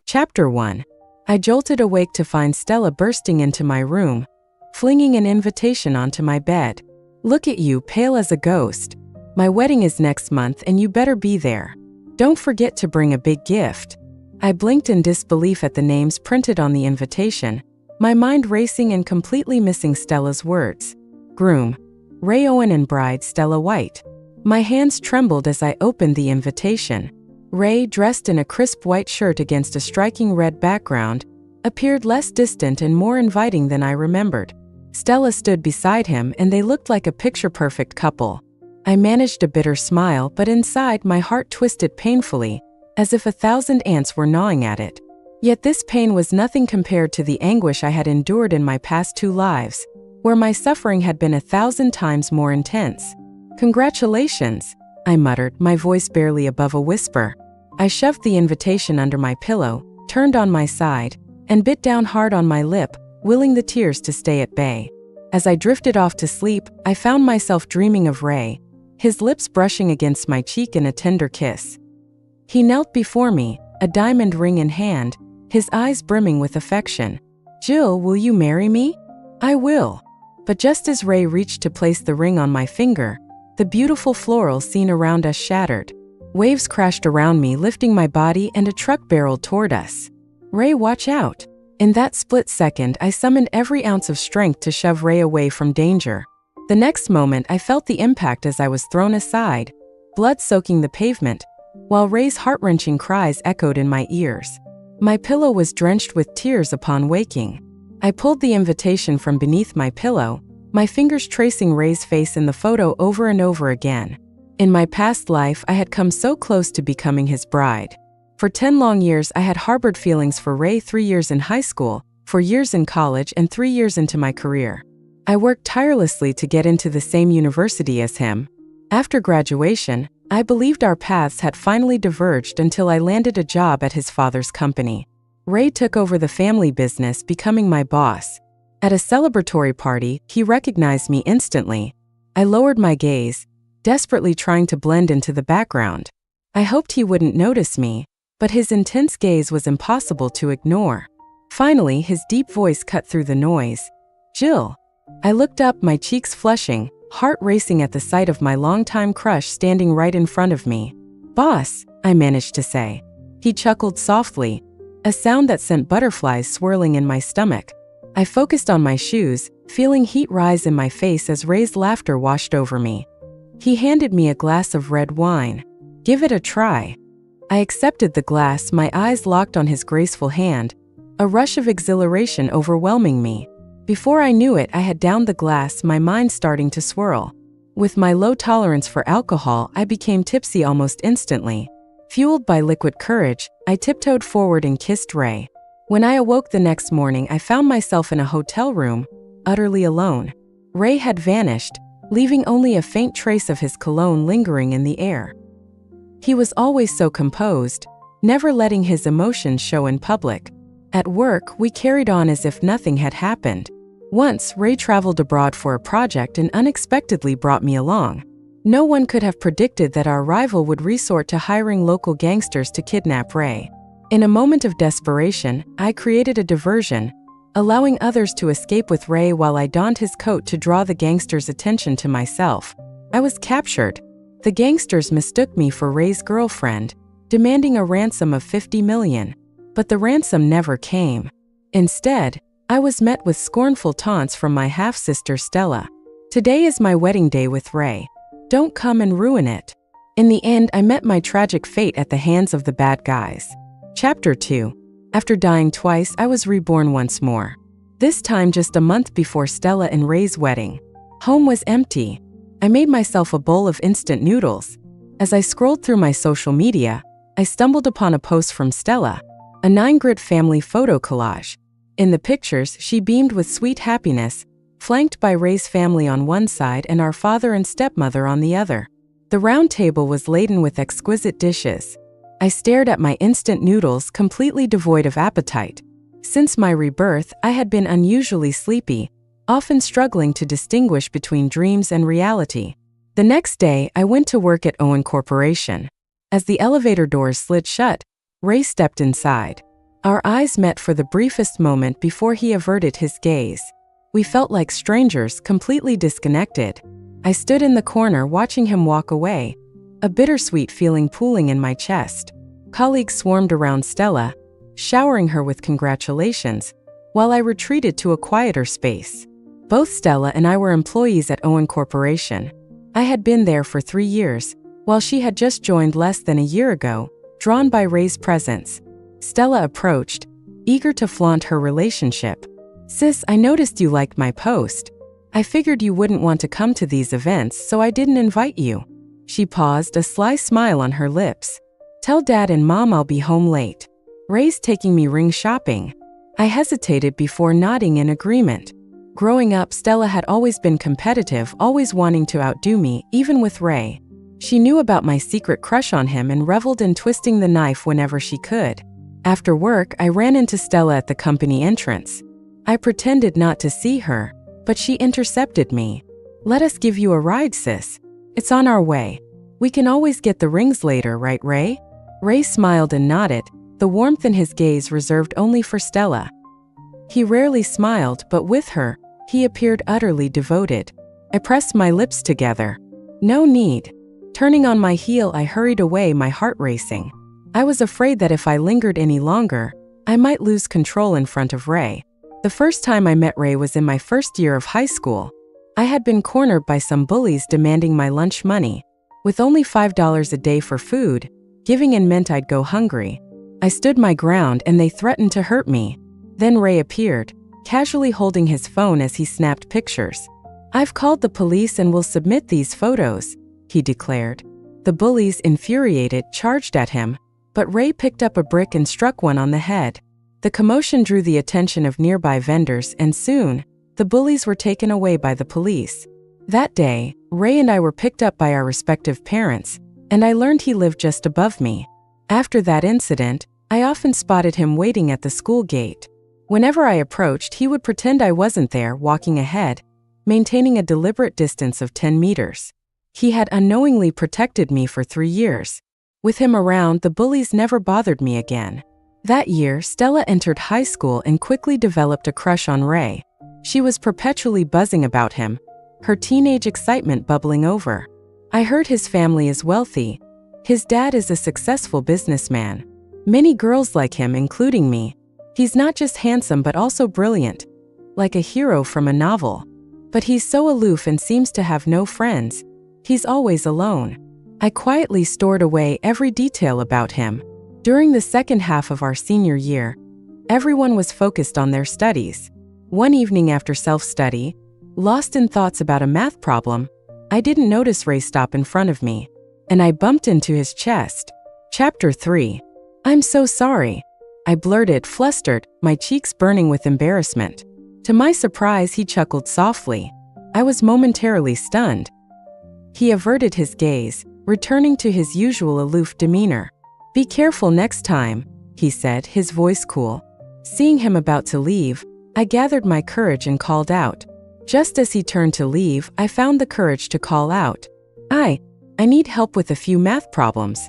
Chapter 1. I jolted awake to find Stella bursting into my room, flinging an invitation onto my bed. "Look at you, pale as a ghost. My wedding is next month and you better be there. Don't forget to bring a big gift." I blinked in disbelief at the names printed on the invitation, my mind racing and completely missing Stella's words. Groom, Ray Owen, and bride, Stella White. My hands trembled as I opened the invitation. Ray, dressed in a crisp white shirt against a striking red background, appeared less distant and more inviting than I remembered. Stella stood beside him and they looked like a picture-perfect couple. I managed a bitter smile, but inside my heart twisted painfully, as if 1,000 ants were gnawing at it. Yet this pain was nothing compared to the anguish I had endured in my past 2 lives, where my suffering had been 1,000 times more intense. "Congratulations," I muttered, my voice barely above a whisper. I shoved the invitation under my pillow, turned on my side, and bit down hard on my lip, willing the tears to stay at bay. As I drifted off to sleep, I found myself dreaming of Ray, his lips brushing against my cheek in a tender kiss. He knelt before me, a diamond ring in hand, his eyes brimming with affection. "Jill, will you marry me?" "I will." But just as Ray reached to place the ring on my finger, the beautiful floral scene around us shattered. Waves crashed around me, lifting my body, and a truck barreled toward us. "Ray, watch out." In that split second, I summoned every ounce of strength to shove Ray away from danger. The next moment, I felt the impact as I was thrown aside, blood soaking the pavement, while Ray's heart-wrenching cries echoed in my ears. My pillow was drenched with tears upon waking. I pulled the invitation from beneath my pillow, my fingers tracing Ray's face in the photo over and over again. In my past life, I had come so close to becoming his bride. For 10 long years, I had harbored feelings for Ray. 3 years in high school, 4 years in college, and 3 years into my career. I worked tirelessly to get into the same university as him. After graduation, I believed our paths had finally diverged until I landed a job at his father's company. Ray took over the family business, becoming my boss. At a celebratory party, he recognized me instantly. I lowered my gaze, desperately trying to blend into the background. I hoped he wouldn't notice me, but his intense gaze was impossible to ignore. Finally, his deep voice cut through the noise. "Jill." I looked up, my cheeks flushing, heart racing at the sight of my longtime crush standing right in front of me. "Boss," I managed to say. He chuckled softly, a sound that sent butterflies swirling in my stomach. I focused on my shoes, feeling heat rise in my face as Ray's laughter washed over me. He handed me a glass of red wine. "Give it a try." I accepted the glass, my eyes locked on his graceful hand, a rush of exhilaration overwhelming me. Before I knew it, I had downed the glass, my mind starting to swirl. With my low tolerance for alcohol, I became tipsy almost instantly. Fueled by liquid courage, I tiptoed forward and kissed Ray. When I awoke the next morning, I found myself in a hotel room, utterly alone. Ray had vanished, leaving only a faint trace of his cologne lingering in the air. He was always so composed, never letting his emotions show in public. At work, we carried on as if nothing had happened. Once, Ray traveled abroad for a project and unexpectedly brought me along. No one could have predicted that our rival would resort to hiring local gangsters to kidnap Ray. In a moment of desperation, I created a diversion, allowing others to escape with Ray while I donned his coat to draw the gangsters' attention to myself. I was captured. The gangsters mistook me for Ray's girlfriend, demanding a ransom of $50 million. But the ransom never came. Instead, I was met with scornful taunts from my half-sister Stella. "Today is my wedding day with Ray. Don't come and ruin it." In the end, I met my tragic fate at the hands of the bad guys. Chapter 2. After dying twice, I was reborn once more. This time just a month before Stella and Ray's wedding. Home was empty. I made myself a bowl of instant noodles. As I scrolled through my social media, I stumbled upon a post from Stella, a 9-grid family photo collage. In the pictures, she beamed with sweet happiness, flanked by Ray's family on one side and our father and stepmother on the other. The round table was laden with exquisite dishes. I stared at my instant noodles, completely devoid of appetite. Since my rebirth, I had been unusually sleepy, often struggling to distinguish between dreams and reality. The next day, I went to work at Owen Corporation. As the elevator doors slid shut, Ray stepped inside. Our eyes met for the briefest moment before he averted his gaze. We felt like strangers, completely disconnected. I stood in the corner watching him walk away, a bittersweet feeling pooling in my chest. Colleagues swarmed around Stella, showering her with congratulations, while I retreated to a quieter space. Both Stella and I were employees at Owen Corporation. I had been there for 3 years, while she had just joined less than a year ago, drawn by Ray's presence. Stella approached, eager to flaunt her relationship. "Sis, I noticed you liked my post. I figured you wouldn't want to come to these events, so I didn't invite you." She paused, a sly smile on her lips. "Tell Dad and Mom I'll be home late. Ray's taking me ring shopping." I hesitated before nodding in agreement. Growing up, Stella had always been competitive, always wanting to outdo me, even with Ray. She knew about my secret crush on him and reveled in twisting the knife whenever she could. After work, I ran into Stella at the company entrance. I pretended not to see her, but she intercepted me. "Let us give you a ride, sis. It's on our way. We can always get the rings later, right, Ray?" Ray smiled and nodded, the warmth in his gaze reserved only for Stella. He rarely smiled, but with her, he appeared utterly devoted. I pressed my lips together. "No need." Turning on my heel, I hurried away, my heart racing. I was afraid that if I lingered any longer, I might lose control in front of Ray. The first time I met Ray was in my first year of high school. I had been cornered by some bullies demanding my lunch money. With only $5 a day for food, giving in meant I'd go hungry. I stood my ground and they threatened to hurt me. Then Ray appeared, casually holding his phone as he snapped pictures. "I've called the police and will submit these photos," he declared. The bullies, infuriated, charged at him, but Ray picked up a brick and struck one on the head. The commotion drew the attention of nearby vendors, and soon, the bullies were taken away by the police. That day, Ray and I were picked up by our respective parents, and I learned he lived just above me. After that incident, I often spotted him waiting at the school gate. Whenever I approached, he would pretend I wasn't there, walking ahead, maintaining a deliberate distance of 10 meters. He had unknowingly protected me for 3 years. With him around, the bullies never bothered me again. That year, Stella entered high school and quickly developed a crush on Ray. She was perpetually buzzing about him, her teenage excitement bubbling over. I heard his family is wealthy. His dad is a successful businessman. Many girls like him, including me. He's not just handsome but also brilliant, like a hero from a novel. But he's so aloof and seems to have no friends. He's always alone. I quietly stored away every detail about him. During the second half of our senior year, everyone was focused on their studies. One evening after self-study, lost in thoughts about a math problem, I didn't notice Ray stop in front of me, and I bumped into his chest. Chapter 3. "I'm so sorry," I blurted, flustered, my cheeks burning with embarrassment. To my surprise, he chuckled softly. I was momentarily stunned. He averted his gaze, returning to his usual aloof demeanor. "Be careful next time," he said, his voice cool. Seeing him about to leave, I gathered my courage and called out. Just as he turned to leave, I found the courage to call out. I need help with a few math problems.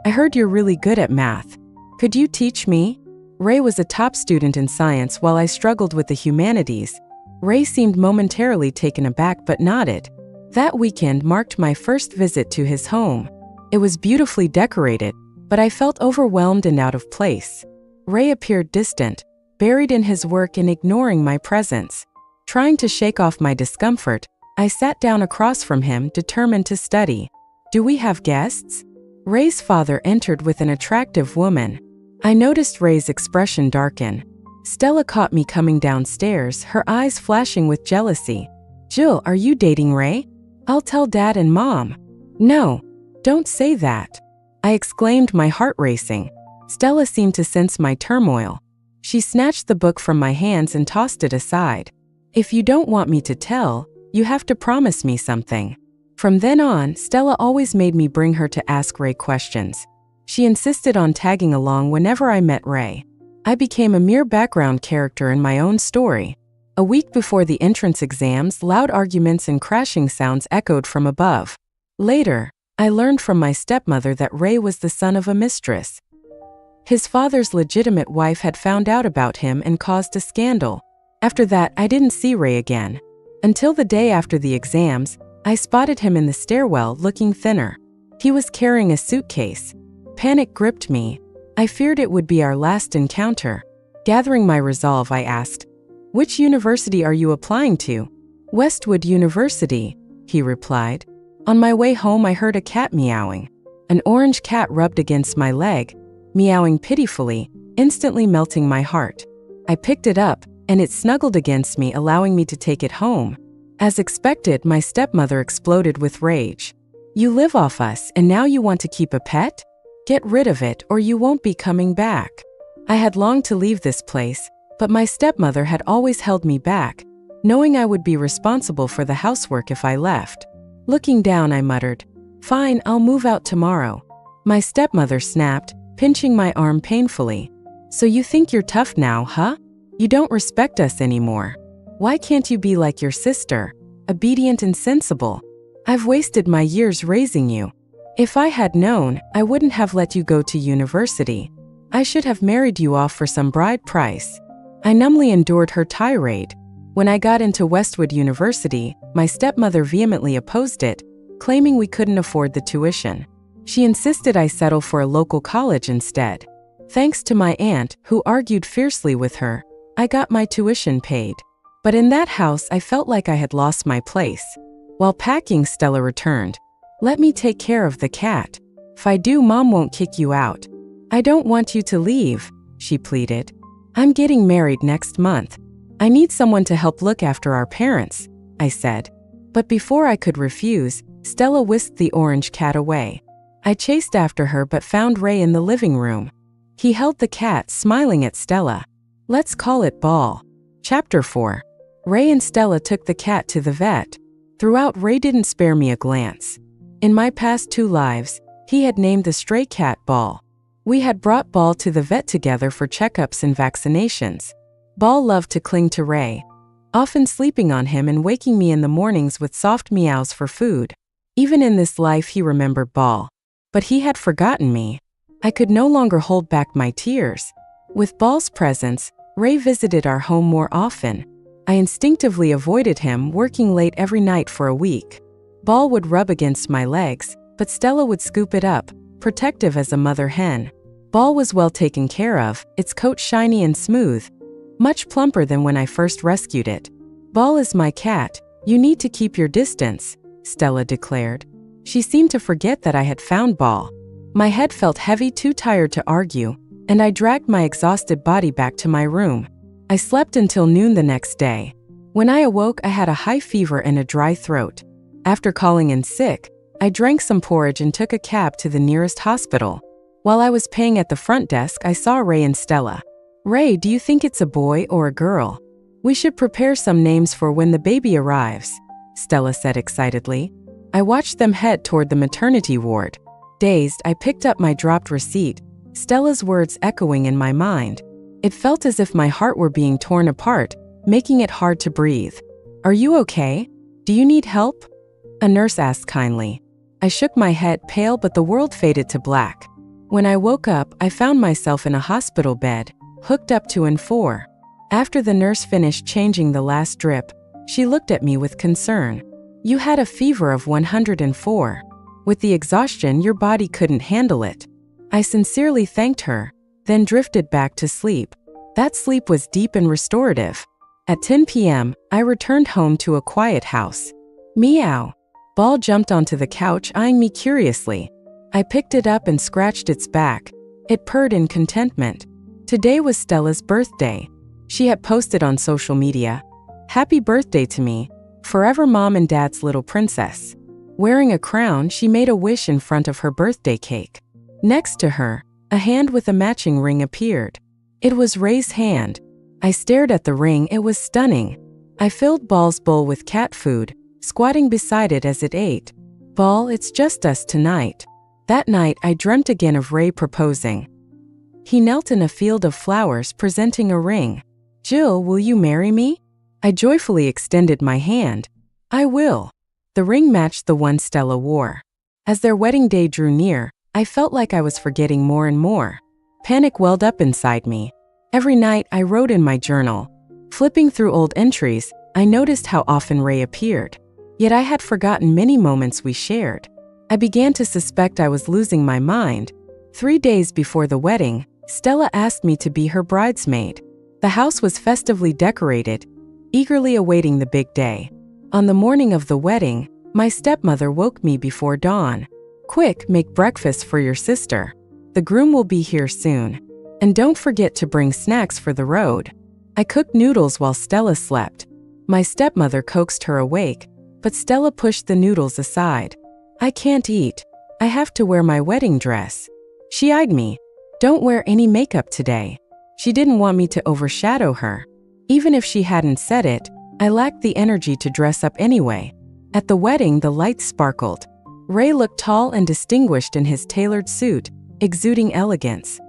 I heard you're really good at math. Could you teach me?" Ray was a top student in science while I struggled with the humanities. Ray seemed momentarily taken aback but nodded. That weekend marked my first visit to his home. It was beautifully decorated, but I felt overwhelmed and out of place. Ray appeared distant, buried in his work and ignoring my presence. Trying to shake off my discomfort, I sat down across from him, determined to study. "Do we have guests?" Ray's father entered with an attractive woman. I noticed Ray's expression darken. Stella caught me coming downstairs, her eyes flashing with jealousy. "Jill, are you dating Ray? I'll tell Dad and Mom." "No, don't say that," I exclaimed, my heart racing. Stella seemed to sense my turmoil. She snatched the book from my hands and tossed it aside. "If you don't want me to tell, you have to promise me something." From then on, Stella always made me bring her to ask Ray questions. She insisted on tagging along whenever I met Ray. I became a mere background character in my own story. A week before the entrance exams, loud arguments and crashing sounds echoed from above. Later, I learned from my stepmother that Ray was the son of a mistress. His father's legitimate wife had found out about him and caused a scandal. After that, I didn't see Ray again. Until the day after the exams, I spotted him in the stairwell looking thinner. He was carrying a suitcase. Panic gripped me. I feared it would be our last encounter. Gathering my resolve, I asked, "Which university are you applying to?" "Westwood University," he replied. On my way home, I heard a cat meowing. An orange cat rubbed against my leg, meowing pitifully, instantly melting my heart. I picked it up, and it snuggled against me, allowing me to take it home. As expected, my stepmother exploded with rage. "You live off us, and now you want to keep a pet? Get rid of it, or you won't be coming back." I had longed to leave this place, but my stepmother had always held me back, knowing I would be responsible for the housework if I left. Looking down, I muttered, "Fine, I'll move out tomorrow." My stepmother snapped, pinching my arm painfully. "So you think you're tough now, huh? You don't respect us anymore. Why can't you be like your sister, obedient and sensible? I've wasted my years raising you. If I had known, I wouldn't have let you go to university. I should have married you off for some bride price." I numbly endured her tirade. When I got into Westwood University, my stepmother vehemently opposed it, claiming we couldn't afford the tuition. She insisted I settle for a local college instead. Thanks to my aunt, who argued fiercely with her, I got my tuition paid. But in that house, I felt like I had lost my place. While packing, Stella returned. "Let me take care of the cat. If I do, Mom won't kick you out." "I don't want you to leave," she pleaded. "I'm getting married next month. I need someone to help look after our parents," I said. But before I could refuse, Stella whisked the orange cat away. I chased after her but found Ray in the living room. He held the cat, smiling at Stella. Let's call it Ball. Chapter 4. Ray and Stella took the cat to the vet. Throughout, Ray didn't spare me a glance. In my past 2 lives, he had named the stray cat Ball. We had brought Ball to the vet together for checkups and vaccinations. Ball loved to cling to Ray, often sleeping on him and waking me in the mornings with soft meows for food. Even in this life, he remembered Ball. But he had forgotten me. I could no longer hold back my tears. With Ball's presence, Ray visited our home more often. I instinctively avoided him, working late every night for a week. Ball would rub against my legs, but Stella would scoop it up, protective as a mother hen. Ball was well taken care of, its coat shiny and smooth, much plumper than when I first rescued it. "Ball is my cat. You need to keep your distance," Stella declared. She seemed to forget that I had found Ball. My head felt heavy, too tired to argue, and I dragged my exhausted body back to my room. I slept until noon the next day. When I awoke, I had a high fever and a dry throat. After calling in sick, I drank some porridge and took a cab to the nearest hospital. While I was paying at the front desk, I saw Ray and Stella. "Ray, do you think it's a boy or a girl? We should prepare some names for when the baby arrives," Stella said excitedly. I watched them head toward the maternity ward. Dazed, I picked up my dropped receipt, Stella's words echoing in my mind. It felt as if my heart were being torn apart, making it hard to breathe. "Are you okay? Do you need help?" a nurse asked kindly. I shook my head, pale, but the world faded to black. When I woke up, I found myself in a hospital bed, hooked up to N4. After the nurse finished changing the last drip, she looked at me with concern. "You had a fever of 104. With the exhaustion, your body couldn't handle it." I sincerely thanked her, then drifted back to sleep. That sleep was deep and restorative. At 10 p.m., I returned home to a quiet house. Meow. Ball jumped onto the couch, eyeing me curiously. I picked it up and scratched its back. It purred in contentment. Today was Stella's birthday. She had posted on social media, "Happy birthday to me, forever Mom and Dad's little princess." Wearing a crown, she made a wish in front of her birthday cake. Next to her, a hand with a matching ring appeared. It was Ray's hand. I stared at the ring, it was stunning. I filled Ball's bowl with cat food, squatting beside it as it ate. "Ball, it's just us tonight." That night, I dreamt again of Ray proposing. He knelt in a field of flowers, presenting a ring. "Jill, will you marry me?" I joyfully extended my hand. "I will." The ring matched the one Stella wore. As their wedding day drew near, I felt like I was forgetting more and more. Panic welled up inside me. Every night I wrote in my journal. Flipping through old entries, I noticed how often Ray appeared. Yet I had forgotten many moments we shared. I began to suspect I was losing my mind. 3 days before the wedding, Stella asked me to be her bridesmaid. The house was festively decorated, eagerly awaiting the big day. On the morning of the wedding, my stepmother woke me before dawn. "Quick, make breakfast for your sister. The groom will be here soon. And don't forget to bring snacks for the road." I cooked noodles while Stella slept. My stepmother coaxed her awake, but Stella pushed the noodles aside. "I can't eat. I have to wear my wedding dress." She eyed me. "Don't wear any makeup today." She didn't want me to overshadow her. Even if she hadn't said it, I lacked the energy to dress up anyway. At the wedding, the lights sparkled. Ray looked tall and distinguished in his tailored suit, exuding elegance.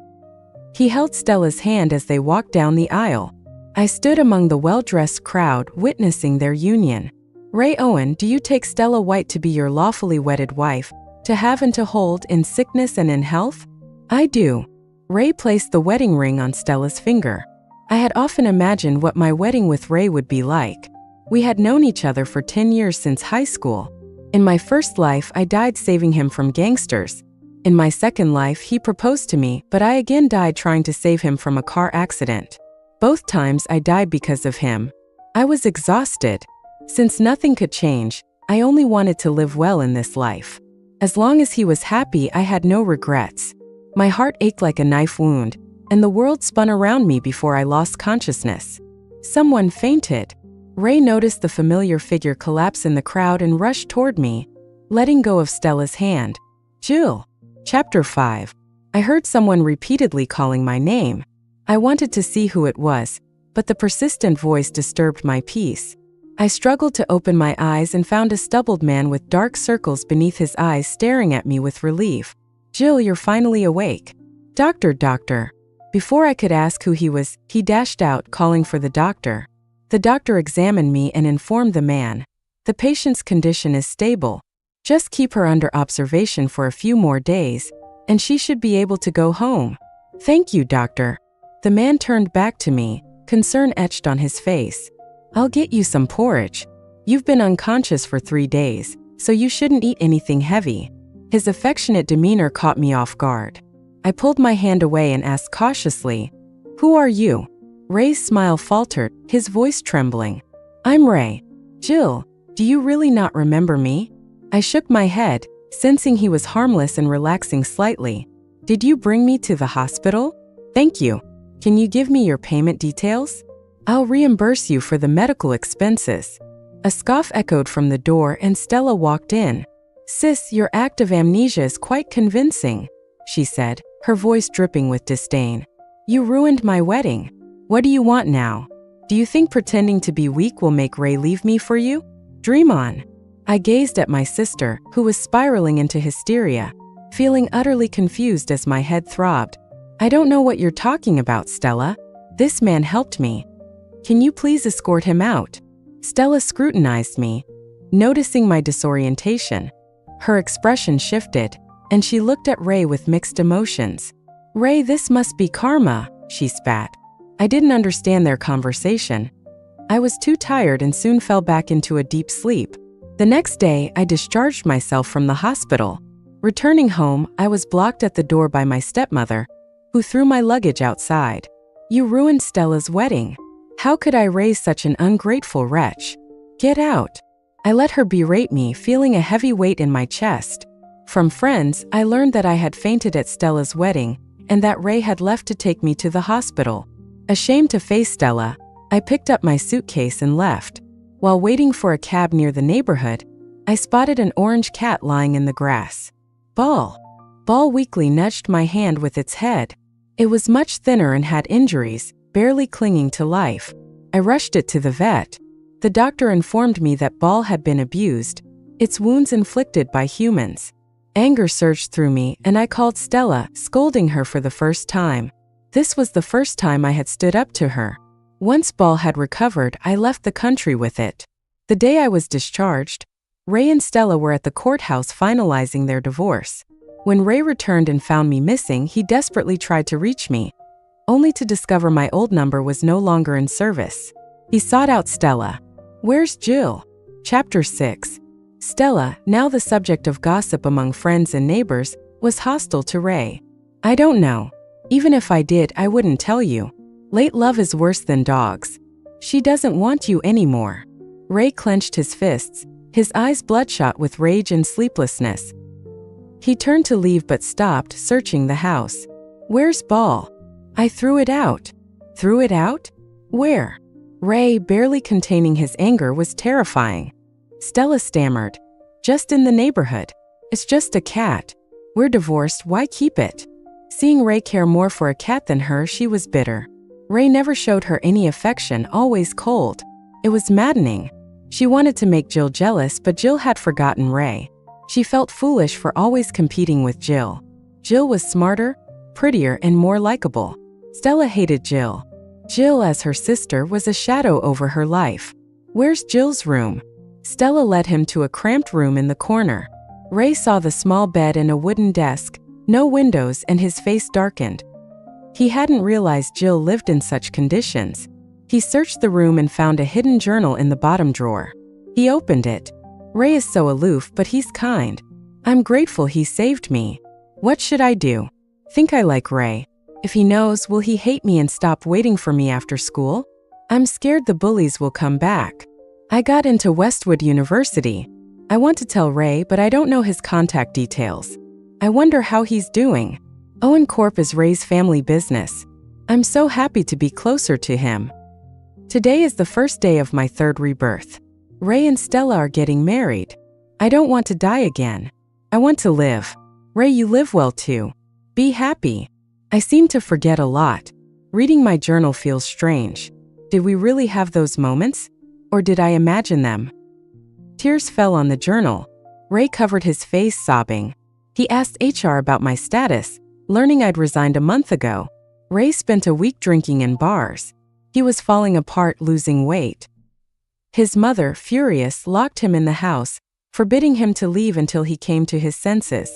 He held Stella's hand as they walked down the aisle. I stood among the well-dressed crowd, witnessing their union. "Ray Owen, do you take Stella White to be your lawfully wedded wife, to have and to hold in sickness and in health?" "I do." Ray placed the wedding ring on Stella's finger. I had often imagined what my wedding with Ray would be like. We had known each other for 10 years since high school. In my first life, I died saving him from gangsters. In my second life, he proposed to me, but I again died trying to save him from a car accident. Both times I died because of him. I was exhausted. Since nothing could change, I only wanted to live well in this life. As long as he was happy, I had no regrets. My heart ached like a knife wound, and the world spun around me before I lost consciousness. Someone fainted. Ray noticed the familiar figure collapse in the crowd and rushed toward me, letting go of Stella's hand. "Jill." Chapter 5. I heard someone repeatedly calling my name. I wanted to see who it was, but the persistent voice disturbed my peace. I struggled to open my eyes and found a stubbled man with dark circles beneath his eyes staring at me with relief. "Jill, you're finally awake." Doctor." Before I could ask who he was, he dashed out, calling for the doctor. The doctor examined me and informed the man. "The patient's condition is stable. Just keep her under observation for a few more days, and she should be able to go home." "Thank you, doctor." The man turned back to me, concern etched on his face. "I'll get you some porridge. You've been unconscious for 3 days, so you shouldn't eat anything heavy." His affectionate demeanor caught me off guard. I pulled my hand away and asked cautiously, "Who are you?" Ray's smile faltered, his voice trembling. "I'm Ray." "Jill, do you really not remember me?" I shook my head, sensing he was harmless and relaxing slightly. "Did you bring me to the hospital?" "Thank you. Can you give me your payment details? I'll reimburse you for the medical expenses." A scoff echoed from the door and Stella walked in. "Sis, your act of amnesia is quite convincing," she said, her voice dripping with disdain. "You ruined my wedding. What do you want now? Do you think pretending to be weak will make Ray leave me for you? Dream on." I gazed at my sister, who was spiraling into hysteria, feeling utterly confused as my head throbbed. "I don't know what you're talking about, Stella. This man helped me. Can you please escort him out?" Stella scrutinized me, noticing my disorientation. Her expression shifted, and she looked at Ray with mixed emotions. "Ray, this must be karma," she spat. I didn't understand their conversation. I was too tired and soon fell back into a deep sleep. The next day, I discharged myself from the hospital. Returning home, I was blocked at the door by my stepmother, who threw my luggage outside. "You ruined Stella's wedding. How could I raise such an ungrateful wretch? Get out." I let her berate me, feeling a heavy weight in my chest. From friends, I learned that I had fainted at Stella's wedding and that Ray had left to take me to the hospital. Ashamed to face Stella, I picked up my suitcase and left. While waiting for a cab near the neighborhood, I spotted an orange cat lying in the grass. Ball weakly nudged my hand with its head. It was much thinner and had injuries, barely clinging to life. I rushed it to the vet. The doctor informed me that Ball had been abused, its wounds inflicted by humans. Anger surged through me, and I called Stella, scolding her for the first time. This was the first time I had stood up to her. Once Ball had recovered, I left the country with it. The day I was discharged, Ray and Stella were at the courthouse finalizing their divorce. When Ray returned and found me missing, he desperately tried to reach me, only to discover my old number was no longer in service. He sought out Stella. Where's Jill? Chapter 6. Stella, now the subject of gossip among friends and neighbors, was hostile to Ray. I don't know. Even if I did, I wouldn't tell you. Late love is worse than dogs. She doesn't want you anymore. Ray clenched his fists, his eyes bloodshot with rage and sleeplessness. He turned to leave but stopped, searching the house. Where's Ball? I threw it out. Threw it out? Where? Ray, barely containing his anger, was terrifying. Stella stammered. Just in the neighborhood. It's just a cat. We're divorced, why keep it? Seeing Ray care more for a cat than her, she was bitter. Ray never showed her any affection, always cold. It was maddening. She wanted to make Jill jealous, but Jill had forgotten Ray. She felt foolish for always competing with Jill. Jill was smarter, prettier, and more likable. Stella hated Jill. Jill, as her sister, was a shadow over her life. Where's Jill's room? Stella led him to a cramped room in the corner. Ray saw the small bed and a wooden desk, no windows, and his face darkened. He hadn't realized Jill lived in such conditions. He searched the room and found a hidden journal in the bottom drawer. He opened it. Ray is so aloof, but he's kind. I'm grateful he saved me. What should I do? Think I like Ray. If he knows, will he hate me and stop waiting for me after school? I'm scared the bullies will come back. I got into Westwood University. I want to tell Ray, but I don't know his contact details. I wonder how he's doing. Owen Corp is Ray's family business. I'm so happy to be closer to him. Today is the first day of my third rebirth. Ray and Stella are getting married. I don't want to die again. I want to live. Ray, you live well too. Be happy. I seem to forget a lot. Reading my journal feels strange. Did we really have those moments? Or did I imagine them? Tears fell on the journal. Ray covered his face, sobbing. He asked HR about my status, learning I'd resigned a month ago. Ray spent a week drinking in bars. He was falling apart, losing weight. His mother, furious, locked him in the house, forbidding him to leave until he came to his senses.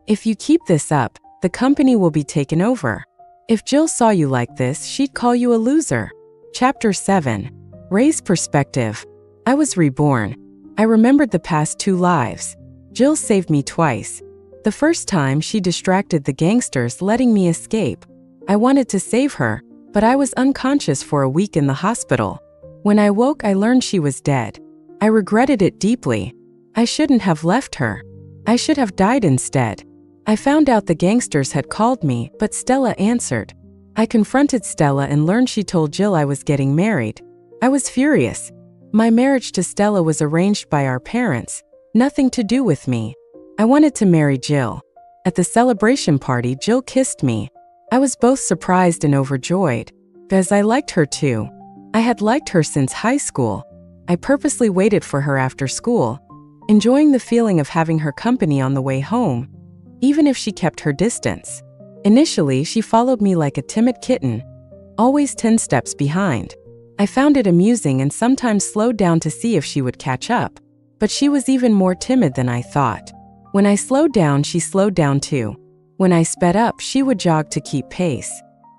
If you keep this up, the company will be taken over. If Jill saw you like this, she'd call you a loser. Chapter 7. Ray's perspective. I was reborn. I remembered the past 2 lives. Jill saved me twice. The first time, she distracted the gangsters, letting me escape. I wanted to save her, but I was unconscious for a week in the hospital. When I woke, I learned she was dead. I regretted it deeply. I shouldn't have left her. I should have died instead. I found out the gangsters had called me, but Stella answered. I confronted Stella and learned she told Jill I was getting married. I was furious. My marriage to Stella was arranged by our parents, nothing to do with me. I wanted to marry Jill. At the celebration party, Jill kissed me. I was both surprised and overjoyed, because I liked her too. I had liked her since high school. I purposely waited for her after school, enjoying the feeling of having her company on the way home, even if she kept her distance. Initially, she followed me like a timid kitten, always 10 steps behind. I found it amusing and sometimes slowed down to see if she would catch up, but she was even more timid than I thought. When I slowed down, she slowed down too. When I sped up, she would jog to keep pace.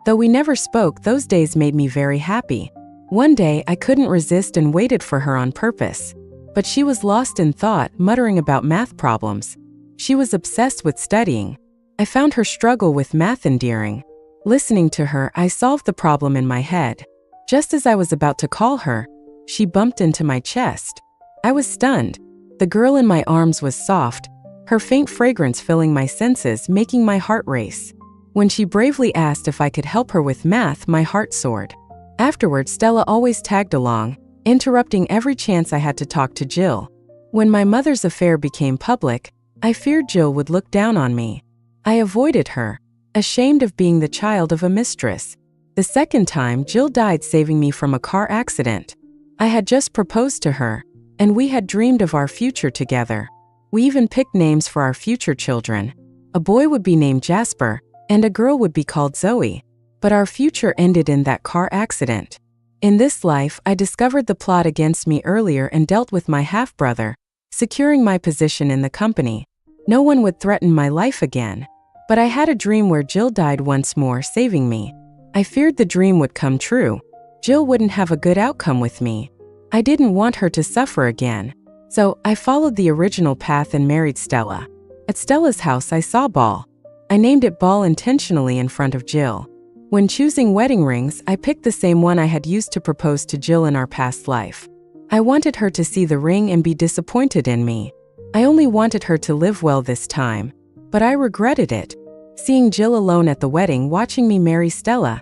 Though we never spoke, those days made me very happy. One day, I couldn't resist and waited for her on purpose. But she was lost in thought, muttering about math problems. She was obsessed with studying. I found her struggle with math endearing. Listening to her, I solved the problem in my head. Just as I was about to call her, she bumped into my chest. I was stunned. The girl in my arms was soft, her faint fragrance filling my senses, making my heart race. When she bravely asked if I could help her with math, my heart soared. Afterward, Stella always tagged along, interrupting every chance I had to talk to Jill. When my mother's affair became public, I feared Jill would look down on me. I avoided her, ashamed of being the child of a mistress. The second time, Jill died saving me from a car accident. I had just proposed to her, and we had dreamed of our future together. We even picked names for our future children. A boy would be named Jasper, and a girl would be called Zoe. But our future ended in that car accident. In this life, I discovered the plot against me earlier and dealt with my half-brother, securing my position in the company. No one would threaten my life again. But I had a dream where Jill died once more, saving me. I feared the dream would come true. Jill wouldn't have a good outcome with me. I didn't want her to suffer again. So I followed the original path and married Stella. At Stella's house, I saw Ball. I named it Ball intentionally in front of Jill. When choosing wedding rings, I picked the same one I had used to propose to Jill in our past life. I wanted her to see the ring and be disappointed in me. I only wanted her to live well this time. But I regretted it. Seeing Jill alone at the wedding watching me marry Stella,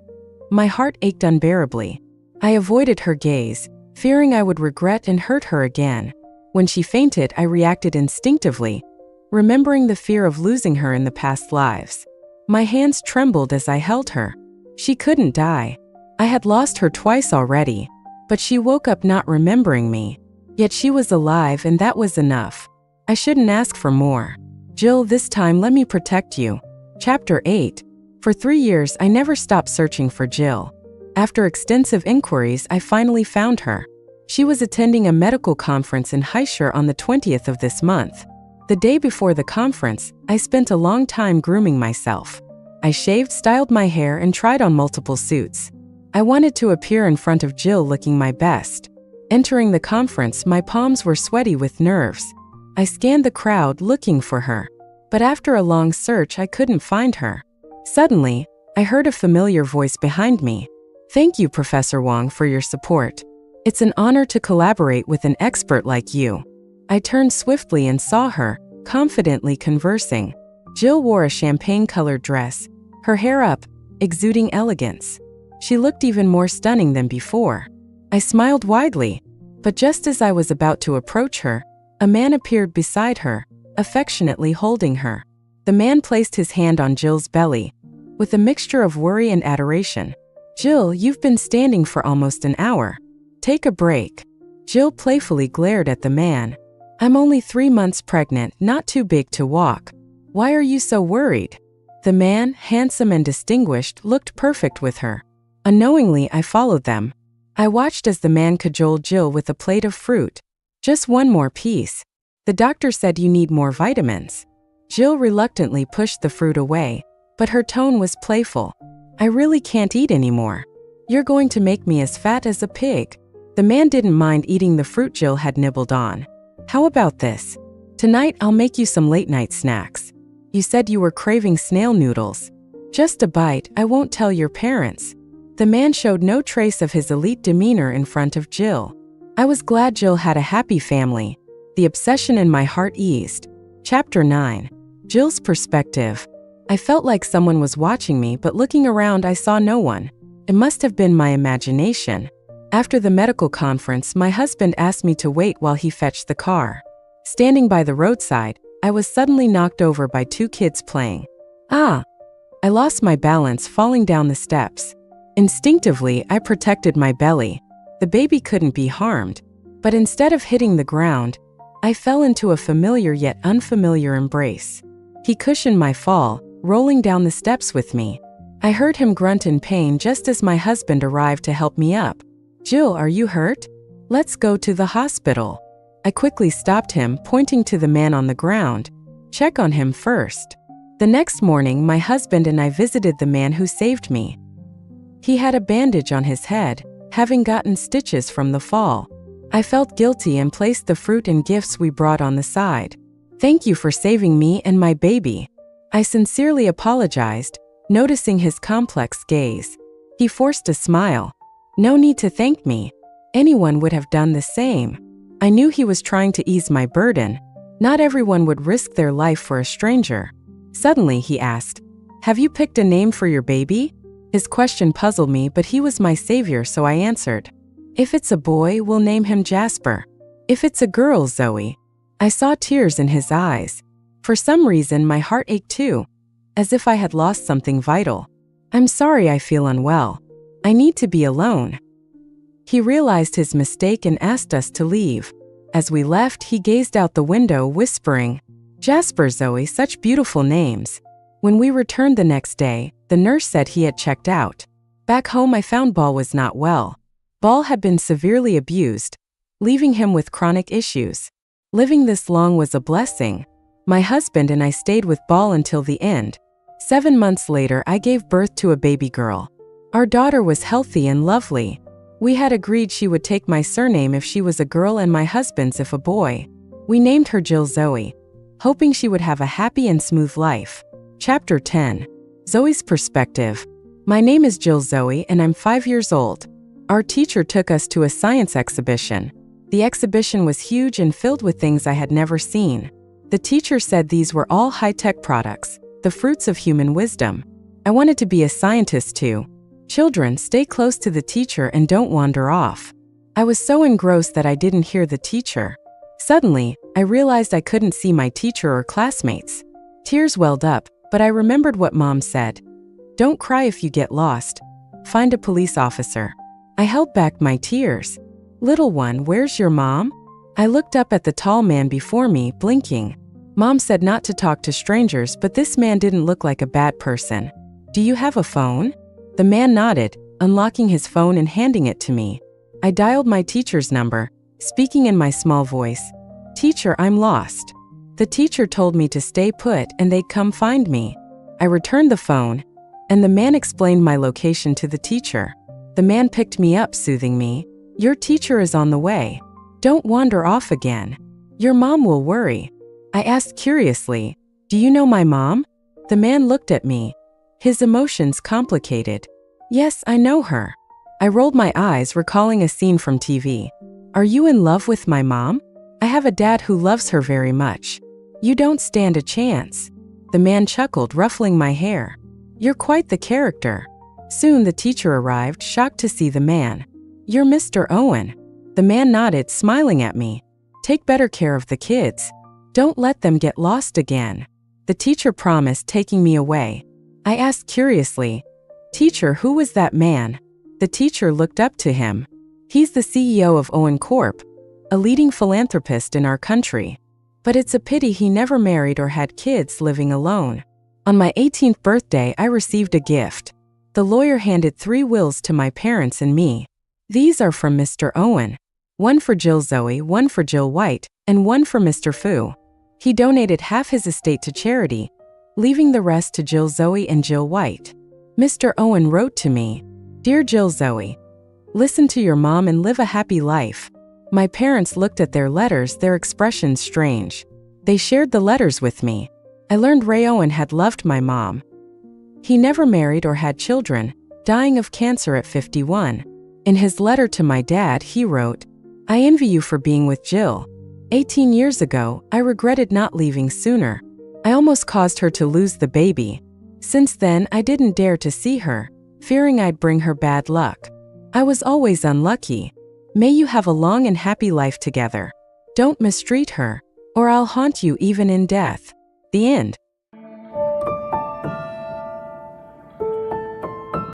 my heart ached unbearably. I avoided her gaze, fearing I would regret and hurt her again. When she fainted, I reacted instinctively, remembering the fear of losing her in the past lives. My hands trembled as I held her. She couldn't die. I had lost her twice already, but she woke up not remembering me. Yet she was alive, and that was enough. I shouldn't ask for more. Jill, this time let me protect you. Chapter 8. For 3 years, I never stopped searching for Jill. After extensive inquiries, I finally found her. She was attending a medical conference in Heischer on the 20th of this month. The day before the conference, I spent a long time grooming myself. I shaved, styled my hair, and tried on multiple suits. I wanted to appear in front of Jill looking my best. Entering the conference, my palms were sweaty with nerves. I scanned the crowd looking for her. But after a long search, I couldn't find her. Suddenly, I heard a familiar voice behind me. Thank you, Professor Wong, for your support. It's an honor to collaborate with an expert like you. I turned swiftly and saw her, confidently conversing. Jill wore a champagne-colored dress, her hair up, exuding elegance. She looked even more stunning than before. I smiled widely, but just as I was about to approach her, a man appeared beside her, affectionately holding her. The man placed his hand on Jill's belly, with a mixture of worry and adoration. Jill, you've been standing for almost an hour. Take a break. Jill playfully glared at the man. I'm only 3 months pregnant, not too big to walk. Why are you so worried? The man, handsome and distinguished, looked perfect with her. Unknowingly, I followed them. I watched as the man cajoled Jill with a plate of fruit. Just one more piece. The doctor said you need more vitamins. Jill reluctantly pushed the fruit away, but her tone was playful. I really can't eat anymore. You're going to make me as fat as a pig. The man didn't mind eating the fruit Jill had nibbled on. How about this? Tonight I'll make you some late-night snacks. You said you were craving snail noodles. Just a bite, I won't tell your parents. The man showed no trace of his elite demeanor in front of Jill. I was glad Jill had a happy family. The obsession in my heart eased. Chapter 9. Jill's perspective. I felt like someone was watching me, but looking around I saw no one. It must have been my imagination. After the medical conference, my husband asked me to wait while he fetched the car. Standing by the roadside, I was suddenly knocked over by 2 kids playing. I lost my balance, falling down the steps. Instinctively, I protected my belly. The baby couldn't be harmed. But instead of hitting the ground, I fell into a familiar yet unfamiliar embrace. He cushioned my fall, rolling down the steps with me. I heard him grunt in pain just as my husband arrived to help me up. Jill, are you hurt? Let's go to the hospital. I quickly stopped him, pointing to the man on the ground. Check on him first. The next morning, my husband and I visited the man who saved me. He had a bandage on his head, having gotten stitches from the fall. I felt guilty and placed the fruit and gifts we brought on the side. Thank you for saving me and my baby. I sincerely apologized, noticing his complex gaze. He forced a smile. No need to thank me. Anyone would have done the same. I knew he was trying to ease my burden. Not everyone would risk their life for a stranger. Suddenly, he asked, "Have you picked a name for your baby?" His question puzzled me, but he was my savior, so I answered. If it's a boy, we'll name him Jasper. If it's a girl, Zoe. I saw tears in his eyes. For some reason, my heart ached too, as if I had lost something vital. I'm sorry I feel unwell. I need to be alone. He realized his mistake and asked us to leave. As we left, he gazed out the window, whispering, Jasper, Zoe, such beautiful names. When we returned the next day, the nurse said he had checked out. Back home, I found Ball was not well. Ball had been severely abused, leaving him with chronic issues. Living this long was a blessing. My husband and I stayed with Ball until the end. 7 months later, I gave birth to a baby girl. Our daughter was healthy and lovely. We had agreed she would take my surname if she was a girl and my husband's if a boy. We named her Jill Zoe, hoping she would have a happy and smooth life. Chapter 10. Zoe's Perspective. My name is Jill Zoe and I'm 5 years old. Our teacher took us to a science exhibition. The exhibition was huge and filled with things I had never seen. The teacher said these were all high-tech products, the fruits of human wisdom. I wanted to be a scientist too. Children, stay close to the teacher and don't wander off. I was so engrossed that I didn't hear the teacher. Suddenly, I realized I couldn't see my teacher or classmates. Tears welled up, but I remembered what Mom said. Don't cry if you get lost. Find a police officer. I held back my tears. Little one, where's your mom? I looked up at the tall man before me, blinking. Mom said not to talk to strangers, but this man didn't look like a bad person. Do you have a phone? The man nodded, unlocking his phone and handing it to me. I dialed my teacher's number, speaking in my small voice. Teacher, I'm lost. The teacher told me to stay put and they'd come find me. I returned the phone, and the man explained my location to the teacher. The man picked me up, soothing me. Your teacher is on the way. Don't wander off again. Your mom will worry. I asked curiously, do you know my mom? The man looked at me, his emotions complicated. Yes, I know her. I rolled my eyes, recalling a scene from TV. Are you in love with my mom? I have a dad who loves her very much. You don't stand a chance. The man chuckled, ruffling my hair. You're quite the character. Soon the teacher arrived, shocked to see the man. You're Mr. Owen. The man nodded, smiling at me. Take better care of the kids. Don't let them get lost again. The teacher promised, taking me away. I asked curiously, Teacher, who was that man? The teacher looked up to him. He's the CEO of Owen Corp, a leading philanthropist in our country. But it's a pity he never married or had kids, living alone. On my 18th birthday, I received a gift. The lawyer handed 3 wills to my parents and me. These are from Mr. Owen. One for Jill Zoe, one for Jill White, and one for Mr. Fu. He donated half his estate to charity, leaving the rest to Jill Zoe and Jill White. Mr. Owen wrote to me, Dear Jill Zoe, listen to your mom and live a happy life. My parents looked at their letters, their expressions strange. They shared the letters with me. I learned Ray Owen had loved my mom. He never married or had children, dying of cancer at 51. In his letter to my dad, he wrote, I envy you for being with Jill. 18 years ago, I regretted not leaving sooner. I almost caused her to lose the baby. Since then, I didn't dare to see her, fearing I'd bring her bad luck. I was always unlucky. May you have a long and happy life together. Don't mistreat her, or I'll haunt you even in death. The end.